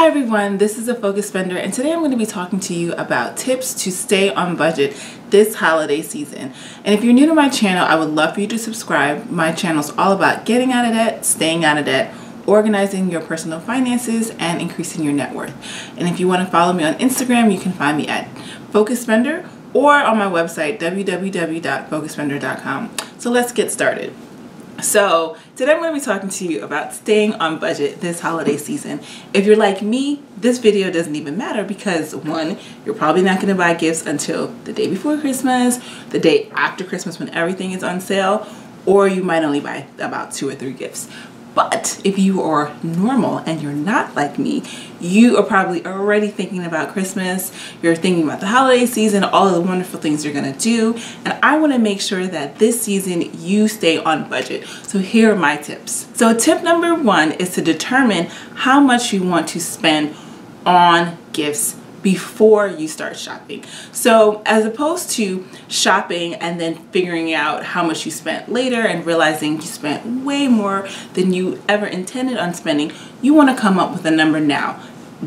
Hi everyone, this is a Focus Spender, and today I'm going to be talking to you about tips to stay on budget this holiday season. And if you're new to my channel, I would love for you to subscribe. My channel is all about getting out of debt, staying out of debt, organizing your personal finances, and increasing your net worth. And if you want to follow me on Instagram, you can find me at Focus Spender or on my website, www.focusspender.com. So let's get started. So today I'm going to be talking to you about staying on budget this holiday season. If you're like me, this video doesn't even matter because one, you're probably not going to buy gifts until the day before Christmas, the day after Christmas when everything is on sale, or you might only buy about 2 or 3 gifts. But if you are normal and you're not like me, you are probably already thinking about Christmas, you're thinking about the holiday season, all of the wonderful things you're gonna do, and I wanna make sure that this season you stay on budget. So here are my tips. So tip number 1 is to determine how much you want to spend on gifts before you start shopping. So as opposed to shopping and then figuring out how much you spent later and realizing you spent way more than you ever intended on spending, you want to come up with a number now,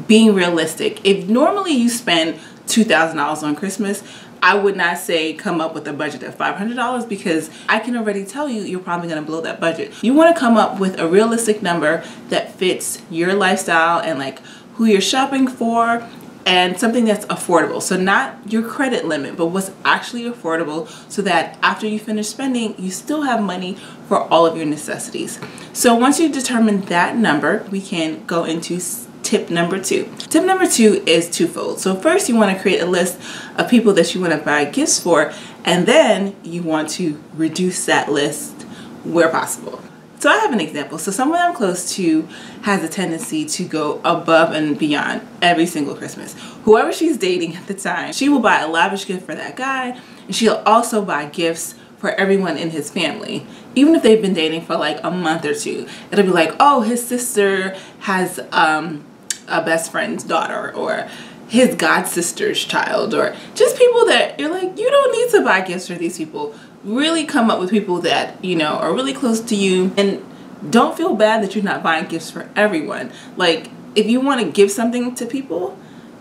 being realistic. If normally you spend $2,000 on Christmas, I would not say come up with a budget of $500 because I can already tell you you're probably going to blow that budget. You want to come up with a realistic number that fits your lifestyle and like who you're shopping for, and something that's affordable. So not your credit limit, but what's actually affordable so that after you finish spending, you still have money for all of your necessities. So once you determine that number, we can go into tip number 2. Tip number 2 is twofold. So first you want to create a list of people that you want to buy gifts for, and then you want to reduce that list where possible. So I have an example. So someone I'm close to has a tendency to go above and beyond every single Christmas. Whoever she's dating at the time, she will buy a lavish gift for that guy, and she'll also buy gifts for everyone in his family. Even if they've been dating for like a month or 2, it'll be like, oh, his sister has a best friend's daughter, or his god sister's child, or just people that you're like, you don't need to buy gifts for these people. Really come up with people that, you know, are really close to you, and don't feel bad that you're not buying gifts for everyone. Like, if you want to give something to people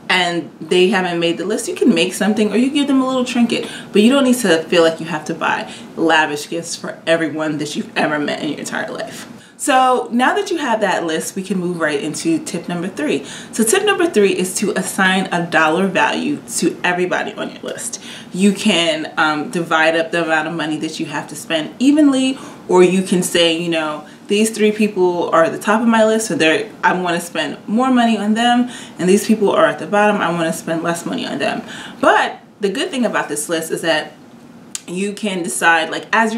and they haven't made the list, you can make something or you give them a little trinket, but you don't need to feel like you have to buy lavish gifts for everyone that you've ever met in your entire life. So now that you have that list, we can move right into tip number 3. So tip number 3 is to assign a dollar value to everybody on your list. You can divide up the amount of money that you have to spend evenly, or you can say, you know, these 3 people are at the top of my list, so I want to spend more money on them, and these people are at the bottom, I want to spend less money on them. But the good thing about this list is that you can decide, like, as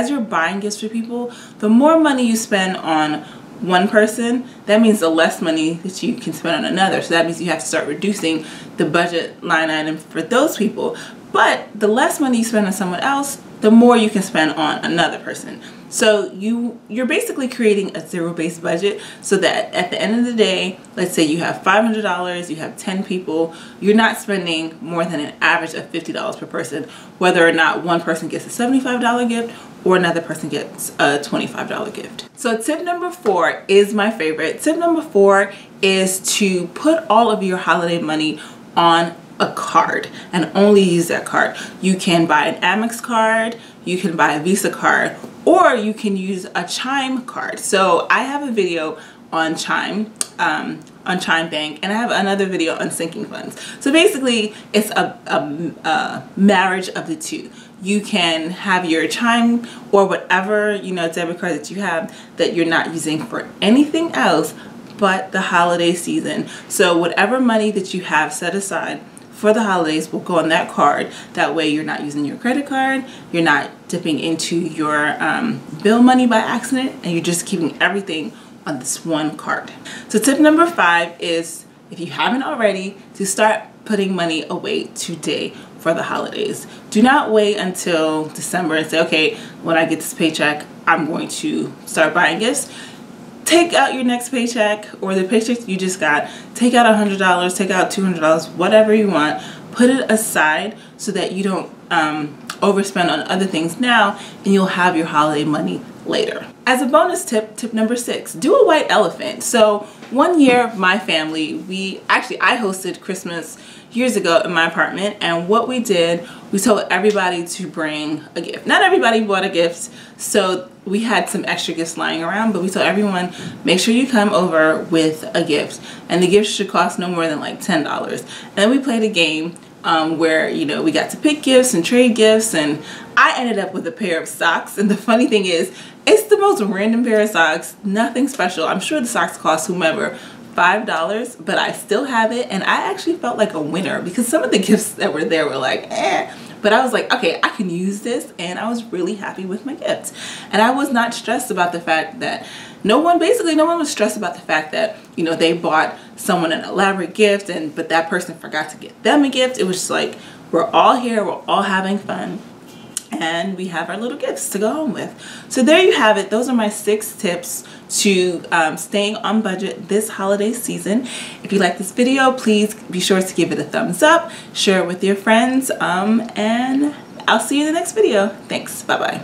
you're buying gifts for people, the more money you spend on one person, that means the less money that you can spend on another. So that means you have to start reducing the budget line item for those people. But the less money you spend on someone else, the more you can spend on another person. So you're basically creating a zero-based budget so that at the end of the day, let's say you have $500, you have 10 people, you're not spending more than an average of $50 per person, whether or not one person gets a $75 gift or another person gets a $25 gift. So tip number 4 is my favorite. Tip number 4 is to put all of your holiday money on a card and only use that card. You can buy an Amex card, you can buy a Visa card, or you can use a Chime card. So I have a video on Chime Bank, and I have another video on sinking funds. So basically it's a marriage of the two. You can have your Chime or whatever, you know, debit card that you have that you're not using for anything else but the holiday season. So whatever money that you have set aside for the holidays will go on that card. That way you're not using your credit card, you're not dipping into your bill money by accident, and you're just keeping everything on this one card. So tip number 5 is, if you haven't already, to start putting money away today for the holidays. Do not wait until December and say, okay, when I get this paycheck, I'm going to start buying gifts. Take out your next paycheck or the paycheck you just got. Take out $100, take out $200, whatever you want. Put it aside so that you don't overspend on other things now, and you'll have your holiday money later. As a bonus tip, tip number 6, do a white elephant. So one year, my family, I hosted Christmas years ago in my apartment, and what we did, we told everybody to bring a gift. Not everybody bought a gift, so we had some extra gifts lying around, but we told everyone, make sure you come over with a gift, and the gift should cost no more than like $10. And then we played a game where, you know, we got to pick gifts and trade gifts, and I ended up with a pair of socks. And the funny thing is, it's the most random pair of socks, nothing special. I'm sure the socks cost whomever $5, but I still have it, and I actually felt like a winner because some of the gifts that were there were like, eh. But I was like, okay, I can use this, and I was really happy with my gifts. And I was not stressed about the fact that no one was stressed about the fact that, you know, they bought someone an elaborate gift but that person forgot to get them a gift. It was just like, we're all here, we're all having fun, and we have our little gifts to go home with. So there you have it. Those are my 6 tips to staying on budget this holiday season. If you like this video, please be sure to give it a thumbs up, share it with your friends, and I'll see you in the next video. Thanks. Bye-bye.